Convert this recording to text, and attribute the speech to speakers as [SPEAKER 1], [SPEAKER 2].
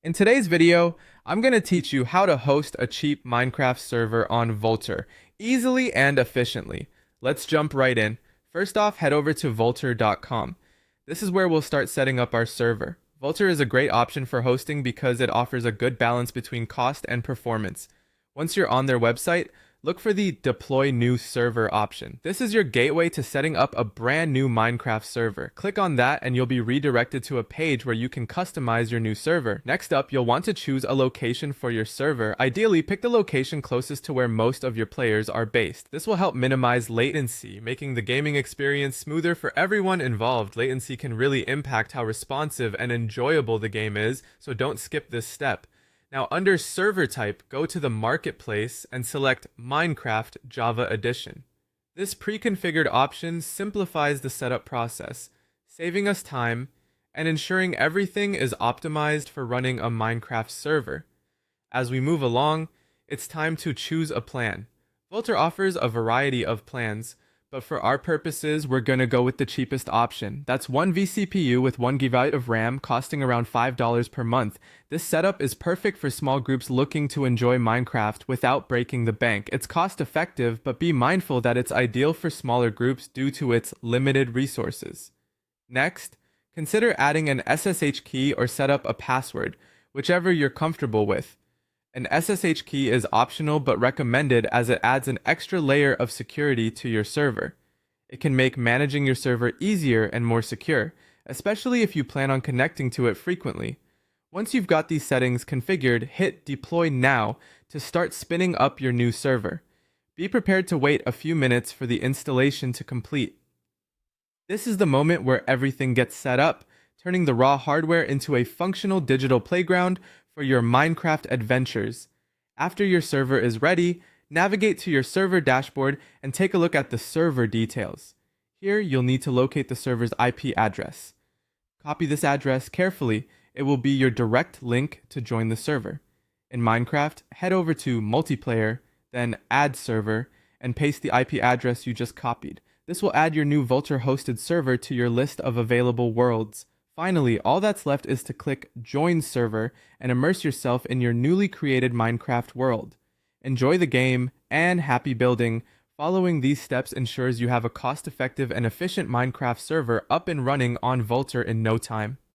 [SPEAKER 1] In today's video, I'm going to teach you how to host a cheap Minecraft server on Vultr, easily and efficiently. Let's jump right in. First off, head over to vultr.com. This is where we'll start setting up our server. Vultr is a great option for hosting because it offers a good balance between cost and performance. Once you're on their website, look for the Deploy New Server option. This is your gateway to setting up a brand new Minecraft server. Click on that and you'll be redirected to a page where you can customize your new server. Next up, you'll want to choose a location for your server. Ideally, pick the location closest to where most of your players are based. This will help minimize latency, making the gaming experience smoother for everyone involved. Latency can really impact how responsive and enjoyable the game is, so don't skip this step. Now, under server type, go to the marketplace and select Minecraft Java Edition. This pre-configured option simplifies the setup process, saving us time and ensuring everything is optimized for running a Minecraft server. As we move along, it's time to choose a plan. Vultr offers a variety of plans, but for our purposes, we're gonna go with the cheapest option. That's one vCPU with 1 GB of RAM costing around $5 per month. This setup is perfect for small groups looking to enjoy Minecraft without breaking the bank. It's cost effective, but be mindful that it's ideal for smaller groups due to its limited resources. Next, consider adding an SSH key or set up a password, whichever you're comfortable with. An SSH key is optional but recommended as it adds an extra layer of security to your server. It can make managing your server easier and more secure, especially if you plan on connecting to it frequently. Once you've got these settings configured, hit Deploy Now to start spinning up your new server. Be prepared to wait a few minutes for the installation to complete. This is the moment where everything gets set up, turning the raw hardware into a functional digital playground for your Minecraft adventures. After your server is ready, navigate to your server dashboard and take a look at the server details. Here, you'll need to locate the server's IP address. Copy this address carefully. It will be your direct link to join the server. In Minecraft, head over to Multiplayer, then Add Server, and paste the IP address you just copied. This will add your new Vultr hosted server to your list of available worlds. Finally, all that's left is to click Join Server and immerse yourself in your newly created Minecraft world. Enjoy the game and happy building. Following these steps ensures you have a cost-effective and efficient Minecraft server up and running on Vultr in no time.